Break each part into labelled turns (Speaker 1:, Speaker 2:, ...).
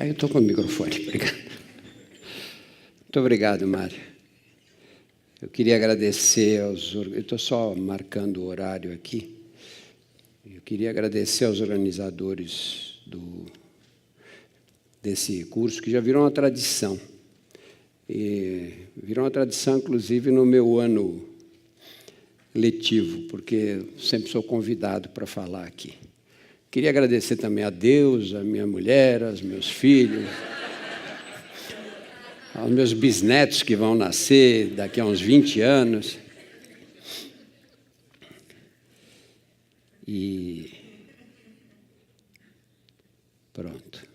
Speaker 1: Aí eu estou com o microfone, obrigado. Muito obrigado, Mário. Eu queria agradecer aos... Eu estou só marcando o horário aqui. Eu queria agradecer aos organizadores desse curso, que já virou uma tradição. E virou uma tradição, inclusive, no meu ano letivo, porque sempre sou convidado para falar aqui. Queria agradecer também a Deus, a minha mulher, aos meus filhos, aos meus bisnetos que vão nascer daqui a uns 20 anos. E pronto.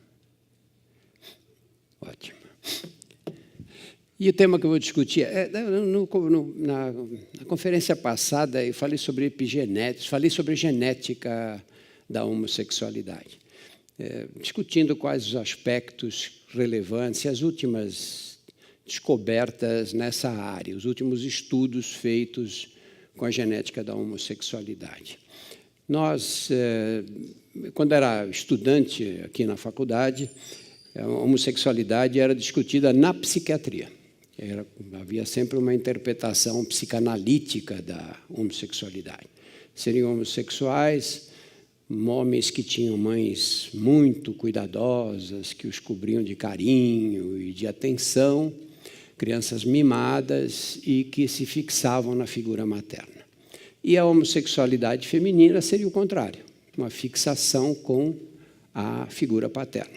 Speaker 1: Ótimo. E o tema que eu vou discutir na conferência passada eu falei sobre epigenética, falei sobre genética da homossexualidade, discutindo quais os aspectos relevantes e as últimas descobertas nessa área, os últimos estudos feitos com a genética da homossexualidade. Nós, quando era estudante aqui na faculdade, a homossexualidade era discutida na psiquiatria. Havia sempre uma interpretação psicanalítica da homossexualidade. Seriam homossexuais homens que tinham mães muito cuidadosas, que os cobriam de carinho e de atenção, crianças mimadas e que se fixavam na figura materna. E a homossexualidade feminina seria o contrário, uma fixação com a figura paterna.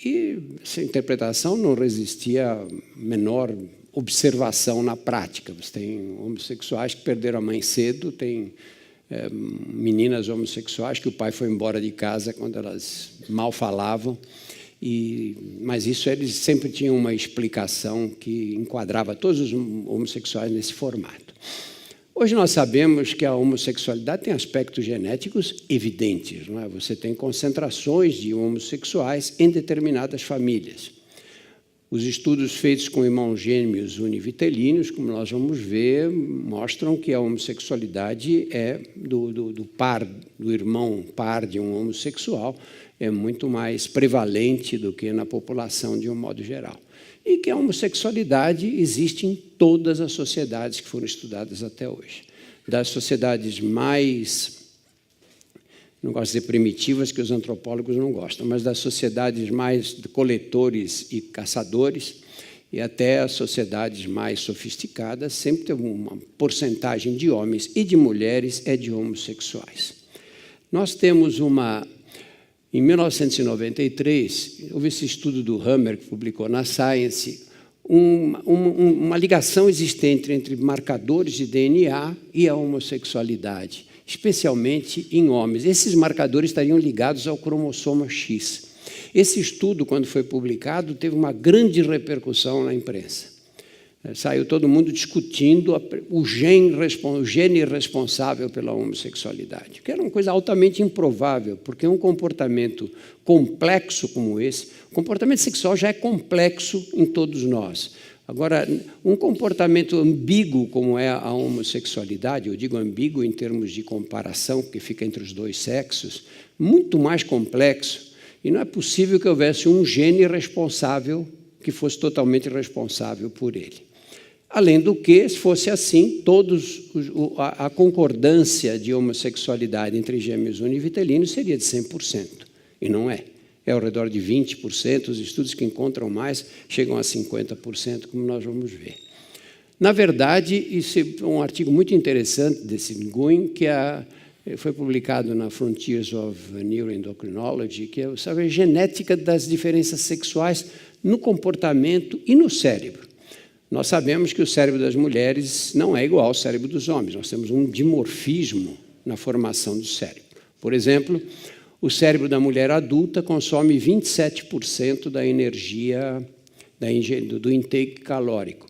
Speaker 1: E essa interpretação não resistia a menor observação na prática. Você tem homossexuais que perderam a mãe cedo, tem meninas homossexuais que o pai foi embora de casa quando elas mal falavam, mas isso eles sempre tinham uma explicação que enquadrava todos os homossexuais nesse formato. Hoje nós sabemos que a homossexualidade tem aspectos genéticos evidentes, não é? Você tem concentrações de homossexuais em determinadas famílias. Os estudos feitos com irmãos gêmeos univitelíneos, como nós vamos ver, mostram que a homossexualidade é do irmão par de um homossexual, é muito mais prevalente do que na população de um modo geral. E que a homossexualidade existe em todas as sociedades que foram estudadas até hoje. Das sociedades mais, não gosto de dizer primitivas, que os antropólogos não gostam, mas das sociedades mais de coletores e caçadores, e até as sociedades mais sofisticadas, sempre tem uma porcentagem de homens e de mulheres de homossexuais. Nós temos em 1993, houve esse estudo do Hammer, que publicou na Science, uma ligação existente entre marcadores de DNA e a homossexualidade, especialmente em homens. Esses marcadores estariam ligados ao cromossomo X. Esse estudo, quando foi publicado, teve uma grande repercussão na imprensa. Saiu todo mundo discutindo o gene responsável pela homossexualidade, que era uma coisa altamente improvável, porque um comportamento complexo como esse, o comportamento sexual já é complexo em todos nós. Agora, um comportamento ambíguo como é a homossexualidade, eu digo ambíguo em termos de comparação, porque fica entre os dois sexos, muito mais complexo, e não é possível que houvesse um gene responsável que fosse totalmente responsável por ele. Além do que, se fosse assim, a concordância de homossexualidade entre gêmeos univitelinos seria de 100%, e não é. É ao redor de 20%, os estudos que encontram mais chegam a 50%, como nós vamos ver. Na verdade, isso é um artigo muito interessante desse Nguyen, que foi publicado na Frontiers of Neuroendocrinology, que é a genética das diferenças sexuais no comportamento e no cérebro. Nós sabemos que o cérebro das mulheres não é igual ao cérebro dos homens. Nós temos um dimorfismo na formação do cérebro. Por exemplo, o cérebro da mulher adulta consome 27% da energia do intake calórico.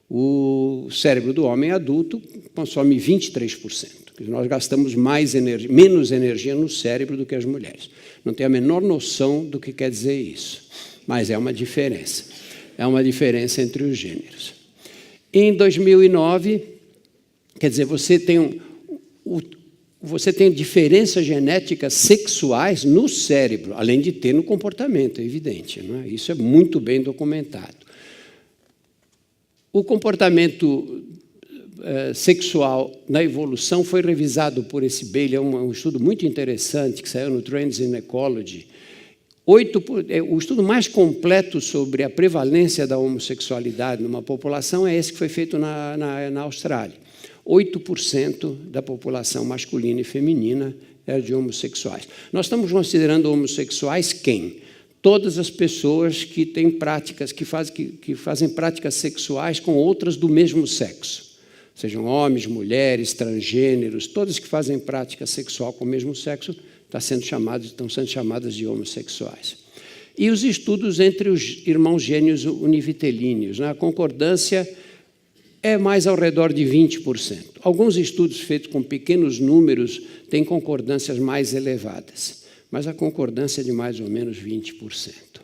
Speaker 1: O cérebro do homem adulto consome 23%. Nós gastamos menos energia no cérebro do que as mulheres. Não tenho a menor noção do que quer dizer isso, mas é uma diferença. É uma diferença entre os gêneros. Em 2009, quer dizer, você tem você tem diferenças genéticas sexuais no cérebro, além de ter no comportamento, é evidente, não é? Isso é muito bem documentado. O comportamento sexual na evolução foi revisado por esse Bailey, é um estudo muito interessante que saiu no Trends in Ecology. O estudo mais completo sobre a prevalência da homossexualidade numa população é esse que foi feito na Austrália. 8% da população masculina e feminina é de homossexuais. Nós estamos considerando homossexuais quem? Todas as pessoas que têm práticas, que fazem práticas sexuais com outras do mesmo sexo. Sejam homens, mulheres, transgêneros, todas que fazem prática sexual com o mesmo sexo estão sendo chamadas de homossexuais. E os estudos entre os irmãos gêmeos univitelíneos, né? A concordância é mais ao redor de 20%. Alguns estudos feitos com pequenos números têm concordâncias mais elevadas, mas a concordância é de mais ou menos 20%.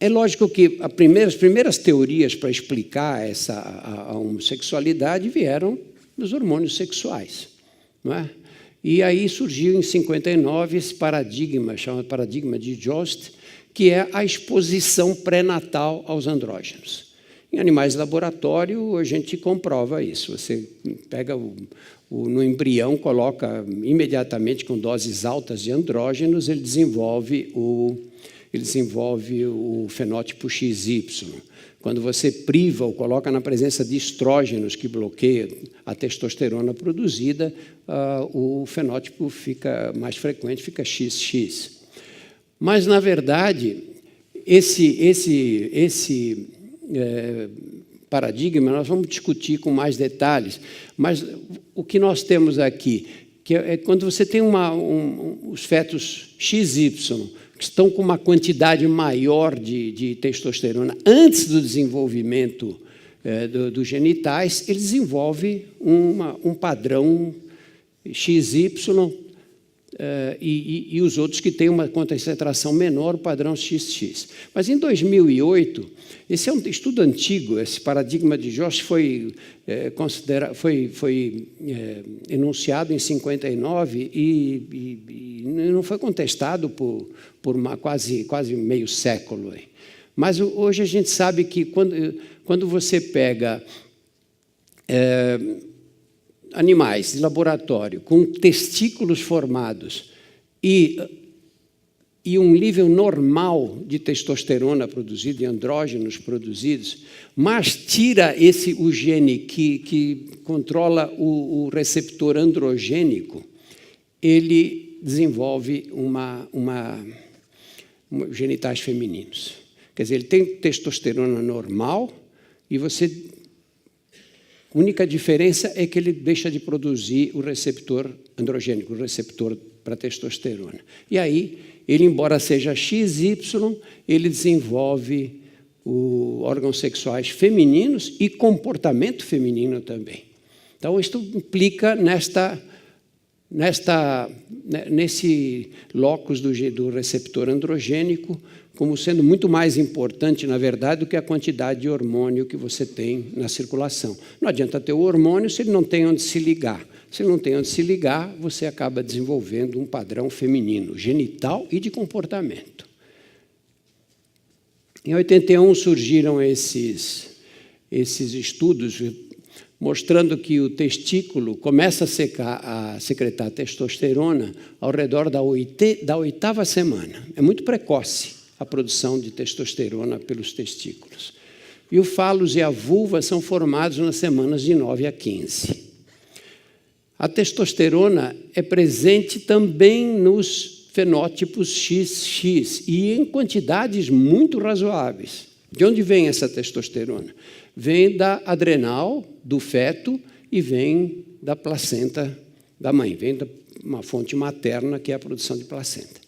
Speaker 1: É lógico que as primeiras teorias para explicar a homossexualidade vieram dos hormônios sexuais, não é? E aí surgiu em 59 esse paradigma, chamado paradigma de Jost, que é a exposição pré-natal aos andrógenos. Em animais de laboratório, a gente comprova isso. Você pega no embrião, coloca imediatamente com doses altas de andrógenos, ele desenvolve o fenótipo XY. Quando você priva ou coloca na presença de estrógenos que bloqueiam a testosterona produzida, o fenótipo fica mais frequente, fica XX. Mas, na verdade, esse paradigma nós vamos discutir com mais detalhes, mas o que nós temos aqui, que é quando você tem os fetos XY, que estão com uma quantidade maior de testosterona antes do desenvolvimento dos genitais, ele desenvolve um padrão XY e os outros que têm uma concentração menor, o padrão XX. Mas em 2008, esse é um estudo antigo, esse paradigma de Jost foi enunciado em 59 e não foi contestado por quase meio século. Mas hoje a gente sabe que quando você pega animais de laboratório com testículos formados e um nível normal de testosterona produzido, de andrógenos produzidos, mas tira o gene que controla o receptor androgênico, ele desenvolve genitais femininos. Quer dizer, ele tem testosterona normal e a única diferença é que ele deixa de produzir o receptor androgênico, o receptor para testosterona. E aí, ele, embora seja XY, ele desenvolve órgãos sexuais femininos e comportamento feminino também. Então, isso implica nesse locus do receptor androgênico como sendo muito mais importante, na verdade, do que a quantidade de hormônio que você tem na circulação. Não adianta ter o hormônio se ele não tem onde se ligar. Se ele não tem onde se ligar, você acaba desenvolvendo um padrão feminino, genital e de comportamento. Em 81 surgiram esses estudos mostrando que o testículo começa a secretar testosterona ao redor da 8ª semana. É muito precoce a produção de testosterona pelos testículos. E o fálus e a vulva são formados nas semanas de 9 a 15. A testosterona é presente também nos fenótipos XX e em quantidades muito razoáveis. De onde vem essa testosterona? Vem da adrenal do feto e vem da placenta da mãe, vem de uma fonte materna que é a produção de placenta.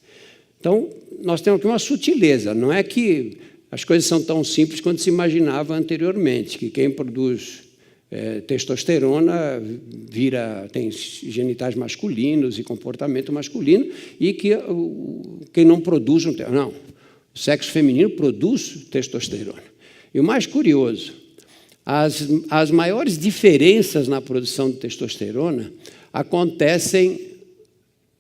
Speaker 1: Então, nós temos aqui uma sutileza, não é que as coisas são tão simples quanto se imaginava anteriormente, que quem produz testosterona tem genitais masculinos e comportamento masculino, e que quem não produz não. O sexo feminino produz testosterona. E o mais curioso, as maiores diferenças na produção de testosterona acontecem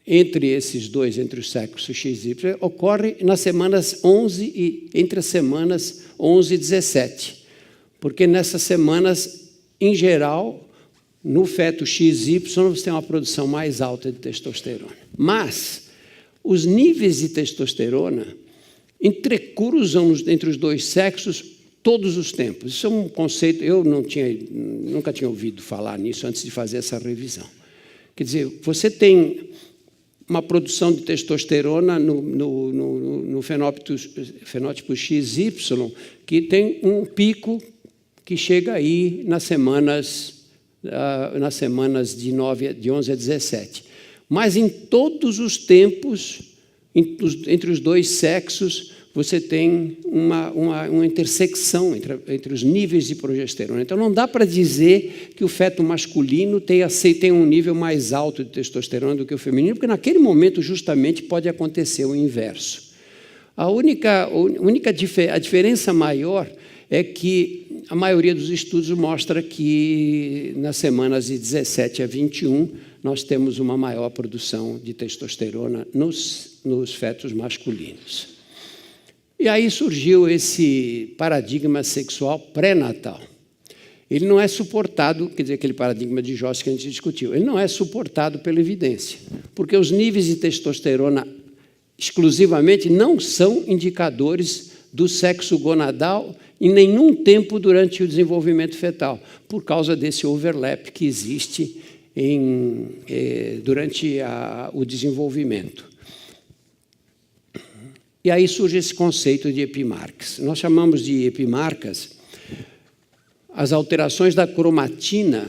Speaker 1: entre esses dois, entre os sexos X e Y, ocorre nas semanas 11 e entre as semanas 11 e 17. Porque nessas semanas, em geral, no feto XY, você tem uma produção mais alta de testosterona. Mas os níveis de testosterona entrecruzam entre os dois sexos todos os tempos. Isso é um conceito, eu nunca tinha ouvido falar nisso antes de fazer essa revisão. Quer dizer, você tem uma produção de testosterona no fenótipo XY, que tem um pico que chega aí nas semanas de 11 a 17. Mas em todos os tempos, entre os dois sexos, você tem uma intersecção entre os níveis de progesterona. Então, não dá para dizer que o feto masculino tem um nível mais alto de testosterona do que o feminino, porque naquele momento, justamente, pode acontecer o inverso. A diferença maior é que a maioria dos estudos mostra que nas semanas de 17 a 21, nós temos uma maior produção de testosterona nos fetos masculinos. E aí surgiu esse paradigma sexual pré-natal. Ele não é suportado, quer dizer, aquele paradigma de Jost que a gente discutiu, ele não é suportado pela evidência, porque os níveis de testosterona exclusivamente não são indicadores do sexo gonadal em nenhum tempo durante o desenvolvimento fetal, por causa desse overlap que existe durante o desenvolvimento. E aí surge esse conceito de epimarcas. Nós chamamos de epimarcas as alterações da cromatina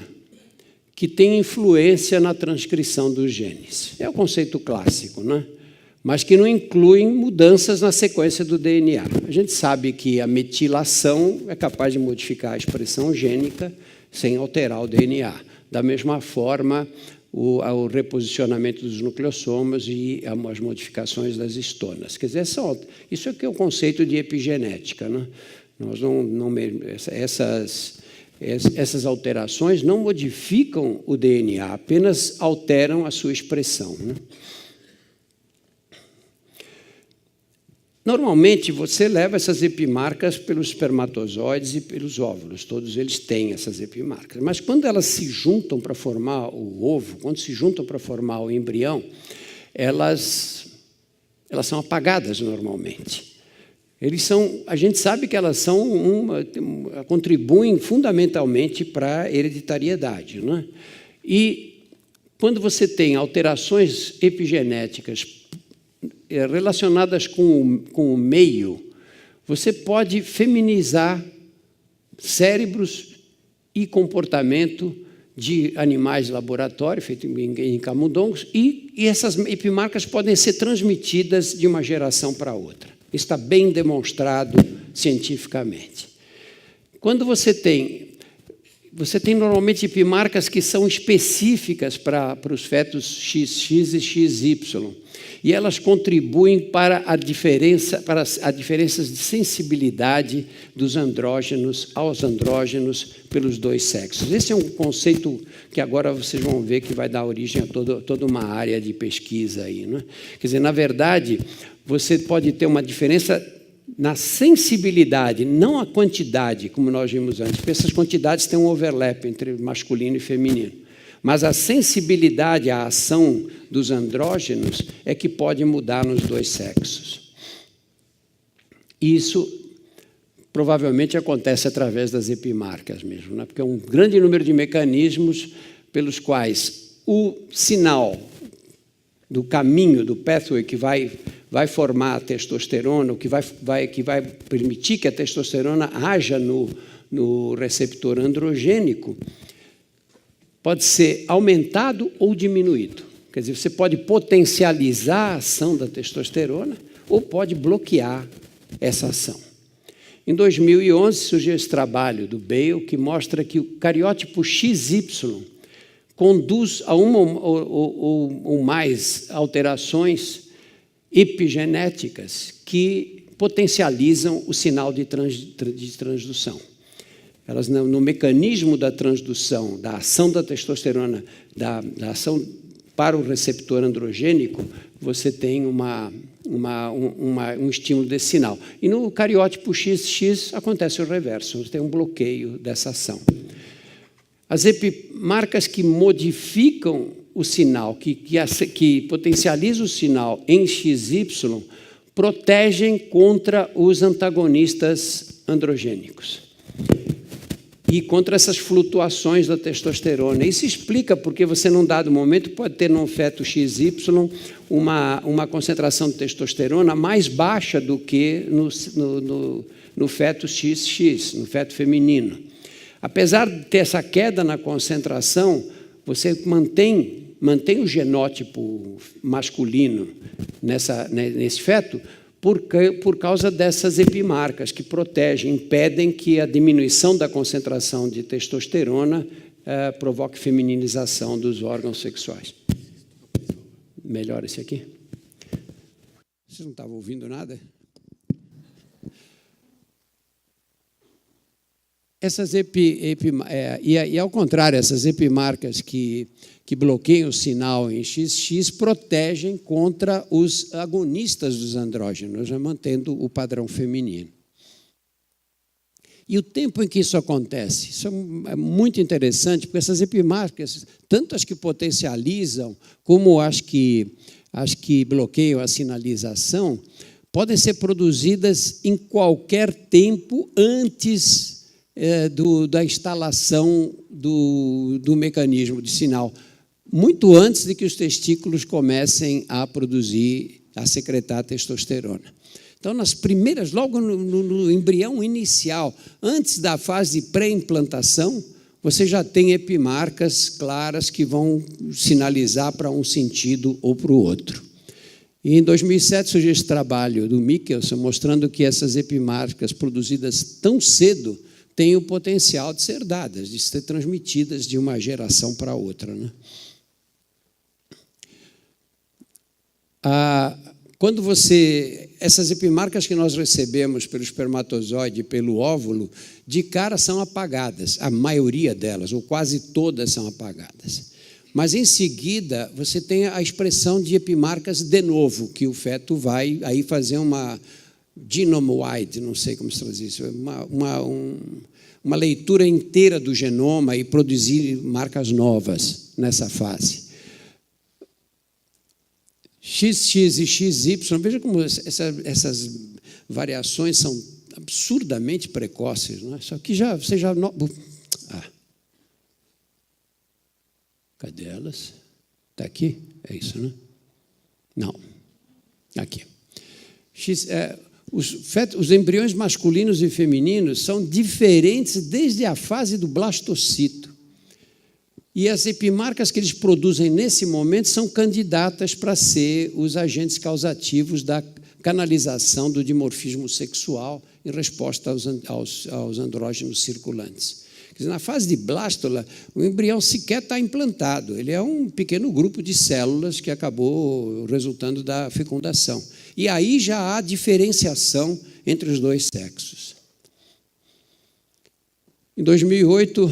Speaker 1: que têm influência na transcrição dos genes. É o conceito clássico, né? Mas que não incluem mudanças na sequência do DNA. A gente sabe que a metilação é capaz de modificar a expressão gênica sem alterar o DNA. Da mesma forma, o reposicionamento dos nucleossomos e as modificações das histonas. Quer dizer, isso aqui é o conceito de epigenética, né? Essas alterações não modificam o DNA, apenas alteram a sua expressão, né? Normalmente, você leva essas epimarcas pelos espermatozoides e pelos óvulos. Todos eles têm essas epimarcas. Mas quando elas se juntam para formar o ovo, quando se juntam para formar o embrião, elas são apagadas normalmente. A gente sabe que elas contribuem fundamentalmente para a hereditariedade, né? E quando você tem alterações epigenéticas relacionadas com o meio, você pode feminizar cérebros e comportamento de animais de laboratório, feito em camundongos, e essas epimarcas podem ser transmitidas de uma geração para outra. Isso está bem demonstrado cientificamente. Quando você tem normalmente epimarcas que são específicas para os fetos XX e XY, e elas contribuem para as diferenças de sensibilidade dos andrógenos aos andrógenos pelos dois sexos. Esse é um conceito que agora vocês vão ver que vai dar origem a toda uma área de pesquisa aí, né? Quer dizer, na verdade, você pode ter uma diferença na sensibilidade, não a quantidade, como nós vimos antes, porque essas quantidades têm um overlap entre masculino e feminino. Mas a sensibilidade à ação dos andrógenos é que pode mudar nos dois sexos. Isso provavelmente acontece através das epimarcas mesmo, né? Porque é um grande número de mecanismos pelos quais o sinal do caminho, do pathway que vai formar a testosterona, que vai permitir que a testosterona haja no receptor androgênico, pode ser aumentado ou diminuído. Quer dizer, você pode potencializar a ação da testosterona ou pode bloquear essa ação. Em 2011, surgiu esse trabalho do Bale que mostra que o cariótipo XY conduz a uma ou mais alterações epigenéticas que potencializam o sinal de transdução. elas no mecanismo da transdução, da ação da testosterona, da ação para o receptor androgênico, você tem um estímulo desse sinal. E no cariótipo XX acontece o reverso, você tem um bloqueio dessa ação. As epimarcas que modificam o sinal, que potencializam o sinal em XY, protegem contra os antagonistas androgênicos e contra essas flutuações da testosterona. Isso explica porque você, num dado momento, pode ter num feto XY uma concentração de testosterona mais baixa do que no feto XX, no feto feminino. Apesar de ter essa queda na concentração, você mantém o genótipo masculino nesse feto por causa dessas epimarcas que protegem, impedem que a diminuição da concentração de testosterona provoque femininização dos órgãos sexuais. Melhor esse aqui? Vocês não estavam ouvindo nada? Essas e ao contrário, essas epimarcas que bloqueiam o sinal em XX protegem contra os agonistas dos andrógenos, mantendo o padrão feminino. E o tempo em que isso acontece? Isso é muito interessante, porque essas epimarcas, tanto as que potencializam como as que bloqueiam a sinalização, podem ser produzidas em qualquer tempo antes da instalação do mecanismo de sinal, muito antes de que os testículos comecem a produzir, a secretar testosterona. Então, nas primeiras, logo no embrião inicial, antes da fase de pré-implantação, você já tem epimarcas claras que vão sinalizar para um sentido ou para o outro. E em 2007 surgiu esse trabalho do Michelson, mostrando que essas epimarcas produzidas tão cedo têm o potencial de ser dadas, de ser transmitidas de uma geração para outra, né? Essas epimarcas que nós recebemos pelo espermatozoide e pelo óvulo, de cara são apagadas, a maioria delas, ou quase todas são apagadas. Mas, em seguida, você tem a expressão de epimarcas de novo, que o feto vai aí fazer uma genome-wide, não sei como se traduz isso, uma leitura inteira do genoma e produzir marcas novas nessa fase. XX e XY, veja como essas variações são absurdamente precoces, não é? Só que você já... Cadê elas? Está aqui? É isso, né? Não. Aqui. Os embriões masculinos e femininos são diferentes desde a fase do blastocito. E as epimarcas que eles produzem nesse momento são candidatas para ser os agentes causativos da canalização do dimorfismo sexual em resposta aos andrógenos circulantes. Quer dizer, na fase de blástula, o embrião sequer está implantado. Ele é um pequeno grupo de células que acabou resultando da fecundação. E aí já há diferenciação entre os dois sexos. Em 2008,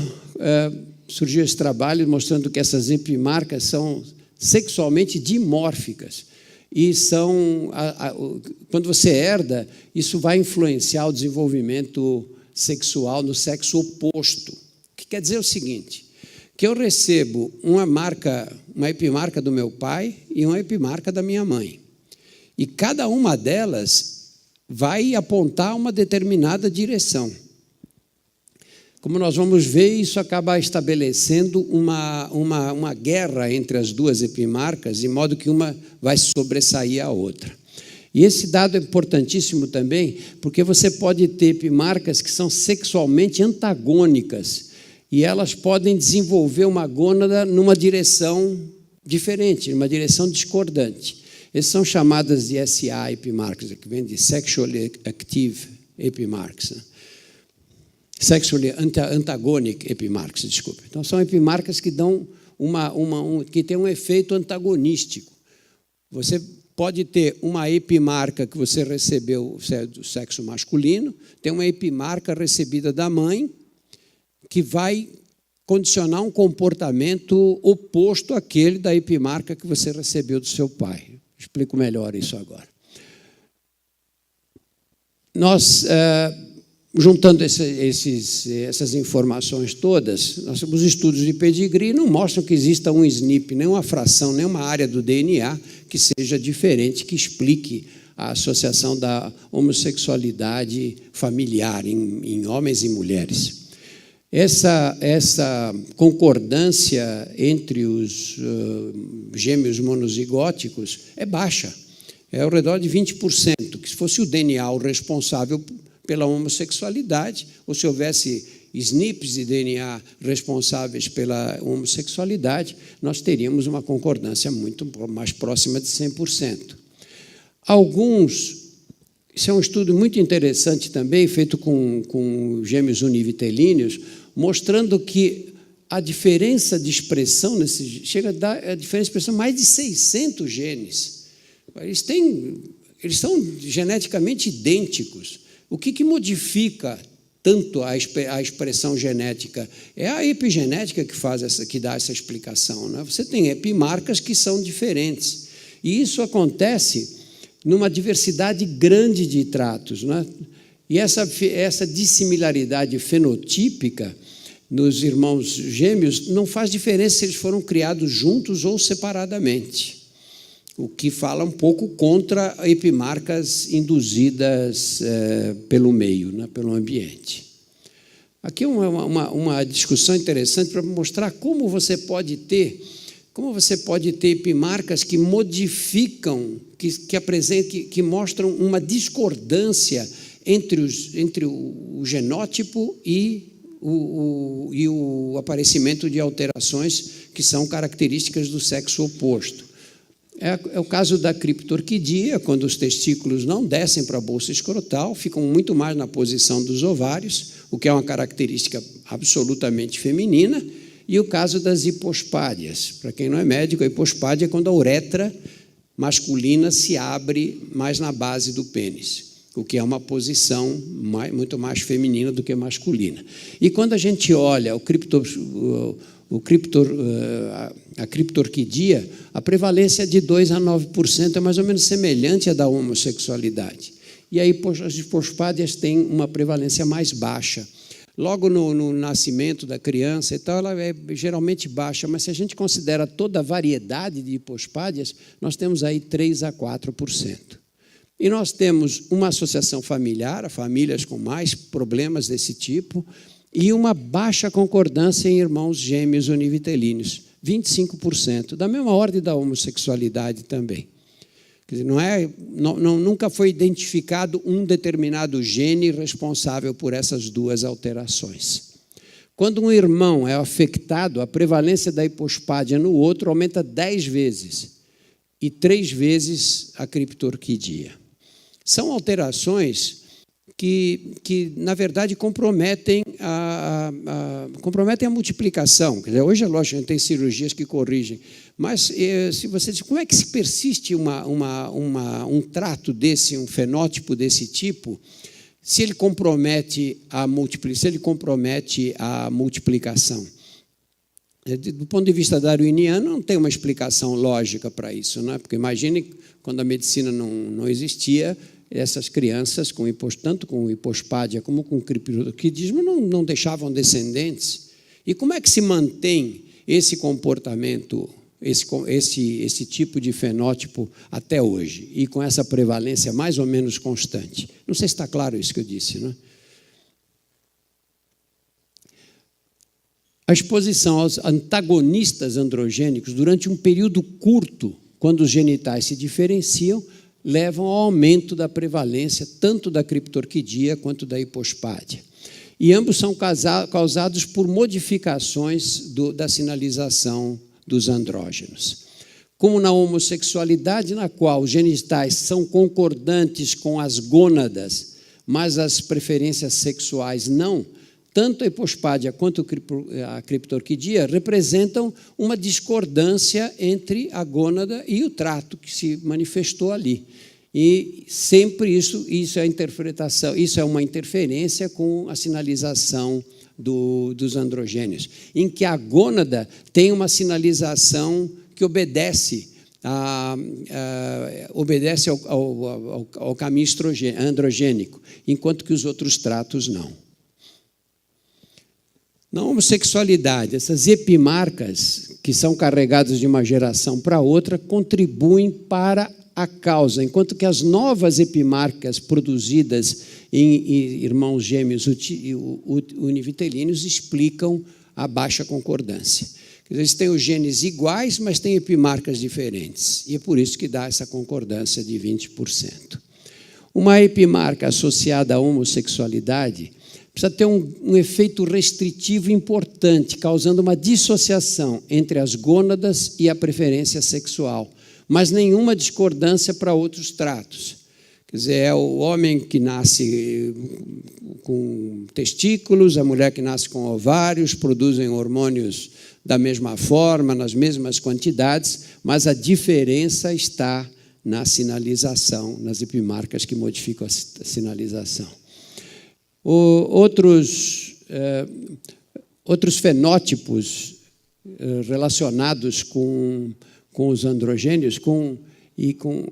Speaker 1: surgiu esse trabalho mostrando que essas epimarcas são sexualmente dimórficas. E quando você herda, isso vai influenciar o desenvolvimento sexual no sexo oposto. O que quer dizer o seguinte, que eu recebo uma epimarca do meu pai e uma epimarca da minha mãe. E cada uma delas vai apontar uma determinada direção. Como nós vamos ver, isso acaba estabelecendo uma guerra entre as duas epimarcas, de modo que uma vai sobressair a outra. E esse dado é importantíssimo também, porque você pode ter epimarcas que são sexualmente antagônicas, e elas podem desenvolver uma gônada numa direção diferente, numa direção discordante. Essas são chamadas de SA epimarcas, que vem de Sexually Active Epimarcas, né? Sexually Antagonic Epimarcas, desculpe. Então, são epimarcas que dão que têm um efeito antagonístico. Você pode ter uma epimarca que você recebeu do sexo masculino, tem uma epimarca recebida da mãe, que vai condicionar um comportamento oposto àquele da epimarca que você recebeu do seu pai. Explico melhor isso agora. Nós, juntando essas informações todas, nós temos estudos de pedigree, não mostram que exista um SNP, nem uma fração, nem uma área do DNA que seja diferente, que explique a associação da homossexualidade familiar em homens e mulheres. Essa concordância entre os gêmeos monozigóticos é baixa, é ao redor de 20%, que se fosse o DNA o responsável pela homossexualidade, ou se houvesse SNPs de DNA responsáveis pela homossexualidade, nós teríamos uma concordância muito mais próxima de 100%. Isso é um estudo muito interessante também, feito com gêmeos univitelíneos, mostrando que a diferença de expressão, chega a dar a diferença de expressão mais de 600 genes. Eles são geneticamente idênticos. O que modifica tanto a expressão genética? É a epigenética que dá essa explicação, né? Você tem epimarcas que são diferentes. E isso acontece numa diversidade grande de tratos, né? E essa dissimilaridade fenotípica nos irmãos gêmeos não faz diferença se eles foram criados juntos ou separadamente, o que fala um pouco contra epimarcas induzidas pelo meio, né, pelo ambiente. Aqui é uma discussão interessante para mostrar como você pode ter epimarcas que modificam, que mostram uma discordância entre o genótipo e o aparecimento de alterações que são características do sexo oposto. É o caso da criptorquidia, quando os testículos não descem para a bolsa escrotal, ficam muito mais na posição dos ovários, o que é uma característica absolutamente feminina, e o caso das hipospádias. Para quem não é médico, a hipospádia é quando a uretra masculina se abre mais na base do pênis, o que é uma posição muito mais feminina do que masculina. E quando a gente olha a criptorquidia, a prevalência de 2 a 9% é mais ou menos semelhante à da homossexualidade. E aí as hipospádias têm uma prevalência mais baixa. Logo no nascimento da criança e tal, ela é geralmente baixa, mas se a gente considera toda a variedade de hipospádias, nós temos aí 3 a 4%. E nós temos uma associação familiar, famílias com mais problemas desse tipo, e uma baixa concordância em irmãos gêmeos univitelíneos, 25%, da mesma ordem da homossexualidade também. Quer dizer, nunca foi identificado um determinado gene responsável por essas duas alterações. Quando um irmão é afetado, a prevalência da hipospádia no outro aumenta 10 vezes e 3 vezes a criptorquidia. São alterações que na verdade, comprometem a multiplicação. Quer dizer, hoje, é lógico, a gente tem cirurgias que corrigem, mas se você diz, como é que se persiste um trato desse, um fenótipo desse tipo, se ele compromete a multiplicação? Do ponto de vista darwiniano, não tem uma explicação lógica para isso, não é? Porque imagine, quando a medicina não existia, essas crianças, tanto com hipospádia como com criptorquidismo, não deixavam descendentes. E como é que se mantém esse comportamento, esse tipo de fenótipo até hoje, e com essa prevalência mais ou menos constante? Não sei se está claro isso que eu disse, não é? A exposição aos antagonistas androgênicos durante um período curto, quando os genitais se diferenciam, levam ao aumento da prevalência tanto da criptorquidia quanto da hipospádia. E ambos são causados por modificações da sinalização dos andrógenos. Como na homossexualidade, na qual os genitais são concordantes com as gônadas, mas as preferências sexuais não, tanto a hipospádia quanto a criptorquidia representam uma discordância entre a gônada e o trato que se manifestou ali. E sempre isso é interpretação, isso é uma interferência com a sinalização dos androgênios, em que a gônada tem uma sinalização que obedece ao caminho androgênico, enquanto que os outros tratos não. Na homossexualidade, essas epimarcas, que são carregadas de uma geração para outra, contribuem para a causa, enquanto que as novas epimarcas produzidas em irmãos gêmeos univitelíneos explicam a baixa concordância. Eles têm os genes iguais, mas têm epimarcas diferentes, e é por isso que dá essa concordância de 20%. Uma epimarca associada à homossexualidade precisa ter um efeito restritivo importante, causando uma dissociação entre as gônadas e a preferência sexual, mas nenhuma discordância para outros tratos. Quer dizer, é o homem que nasce com testículos, a mulher que nasce com ovários, produzem hormônios da mesma forma, nas mesmas quantidades, mas a diferença está na sinalização, nas epimarcas que modificam a sinalização. Outros fenótipos relacionados com os androgênios e com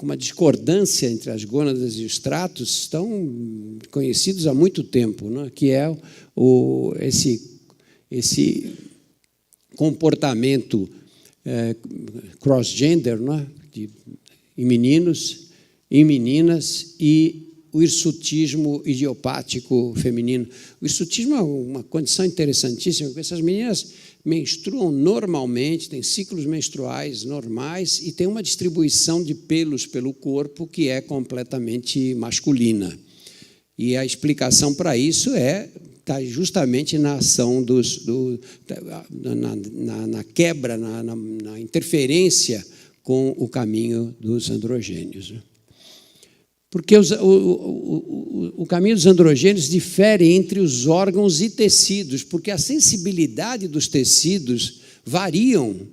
Speaker 1: uma discordância entre as gônadas e os tratos estão conhecidos há muito tempo, né? Que é esse comportamento cross-gender, né? Em meninos, em meninas, e o hirsutismo idiopático feminino. O hirsutismo é uma condição interessantíssima, porque essas meninas menstruam normalmente, têm ciclos menstruais normais e têm uma distribuição de pelos pelo corpo que é completamente masculina. E a explicação para isso está justamente na ação na quebra, na interferência com o caminho dos androgênios. Porque o caminho dos androgênios difere entre os órgãos e tecidos, porque a sensibilidade dos tecidos variam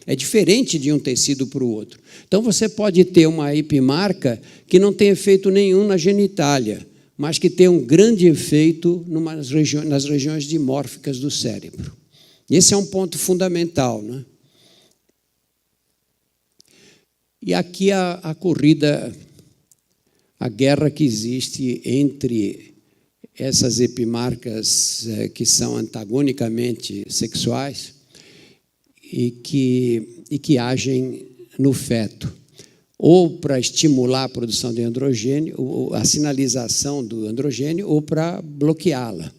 Speaker 1: é diferente de um tecido para o outro. Então, você pode ter uma epimarca que não tem efeito nenhum na genitália, mas que tem um grande efeito nas regiões dimórficas do cérebro. Esse é um ponto fundamental, né? E aqui a corrida, a guerra que existe entre essas epimarcas que são antagonicamente sexuais e que agem no feto, ou para estimular a produção de androgênio, ou a sinalização do androgênio, ou para bloqueá-la.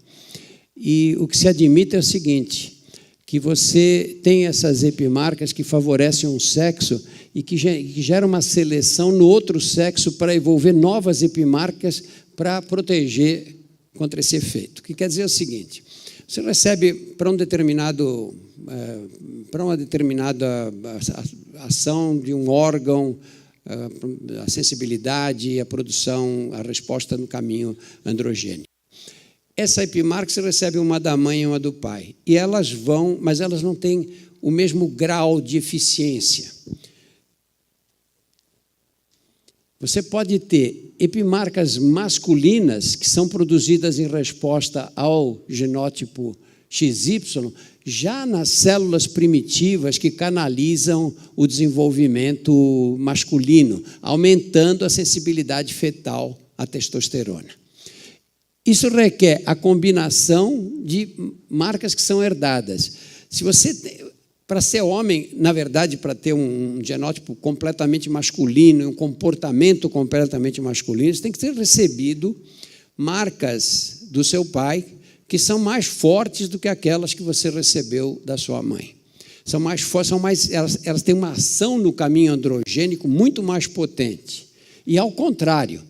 Speaker 1: E o que se admite é o seguinte, que você tem essas epimarcas que favorecem um sexo e que gera uma seleção no outro sexo para envolver novas epimarcas para proteger contra esse efeito. O que quer dizer o seguinte, você recebe para uma determinada ação de um órgão, a sensibilidade, a produção, a resposta no caminho androgênico. Essa epimarca você recebe uma da mãe e uma do pai, e mas elas não têm o mesmo grau de eficiência. Você pode ter epimarcas masculinas que são produzidas em resposta ao genótipo XY, já nas células primitivas que canalizam o desenvolvimento masculino, aumentando a sensibilidade fetal à testosterona. Isso requer a combinação de marcas que são herdadas. Se você, para ser homem, na verdade, para ter um genótipo completamente masculino, um comportamento completamente masculino, você tem que ter recebido marcas do seu pai que são mais fortes do que aquelas que você recebeu da sua mãe. São mais fortes, elas têm uma ação no caminho androgênico muito mais potente. E, ao contrário,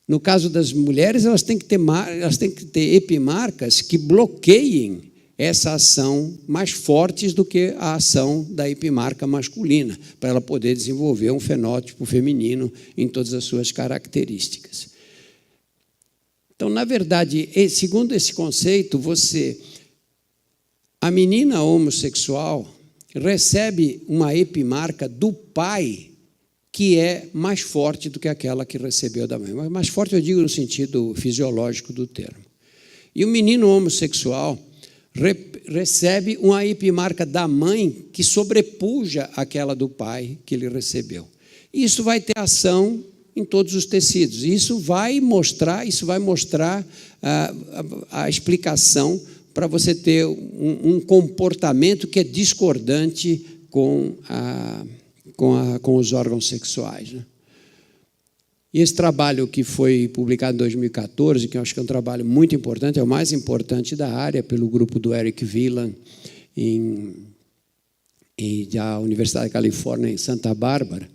Speaker 1: no caso das mulheres, elas têm que ter epimarcas que bloqueiem essa ação mais fortes do que a ação da epimarca masculina, para ela poder desenvolver um fenótipo feminino em todas as suas características. Então, na verdade, segundo esse conceito, a menina homossexual recebe uma epimarca do pai que é mais forte do que aquela que recebeu da mãe. Mas mais forte eu digo no sentido fisiológico do termo. E o menino homossexual recebe uma epimarca da mãe que sobrepuja aquela do pai que ele recebeu. E isso vai ter ação em todos os tecidos. E isso vai mostrar a explicação para você ter um comportamento que é discordante com os órgãos sexuais, né? E esse trabalho que foi publicado em 2014, que eu acho que é um trabalho muito importante, é o mais importante da área, pelo grupo do Eric Wieland, da Universidade da Califórnia, em Santa Bárbara.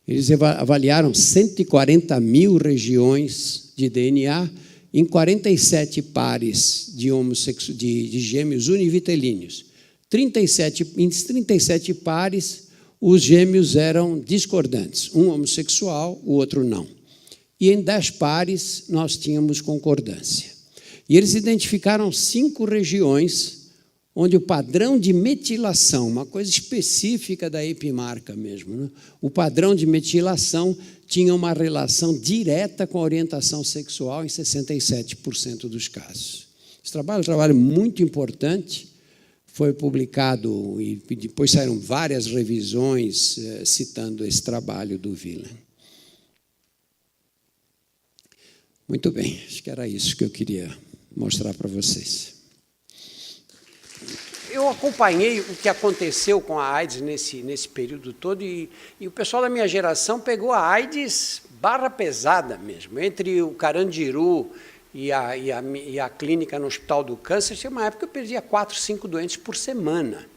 Speaker 1: Eles avaliaram 140 mil regiões de DNA em 47 pares de gêmeos univitelíneos. Em 37 pares, os gêmeos eram discordantes, um homossexual, o outro não. E em 10 pares nós tínhamos concordância. E eles identificaram 5 regiões onde o padrão de metilação, uma coisa específica da epimarca mesmo, né? O padrão de metilação tinha uma relação direta com a orientação sexual em 67% dos casos. Esse trabalho é um trabalho muito importante, foi publicado e depois saíram várias revisões citando esse trabalho do Wieland. Muito bem, acho que era isso que eu queria mostrar para vocês. Eu acompanhei o que aconteceu com a AIDS nesse período todo e o pessoal da minha geração pegou a AIDS barra pesada mesmo. Entre o Carandiru e a clínica no Hospital do Câncer, tinha uma época que eu perdia 4, 5 doentes por semana.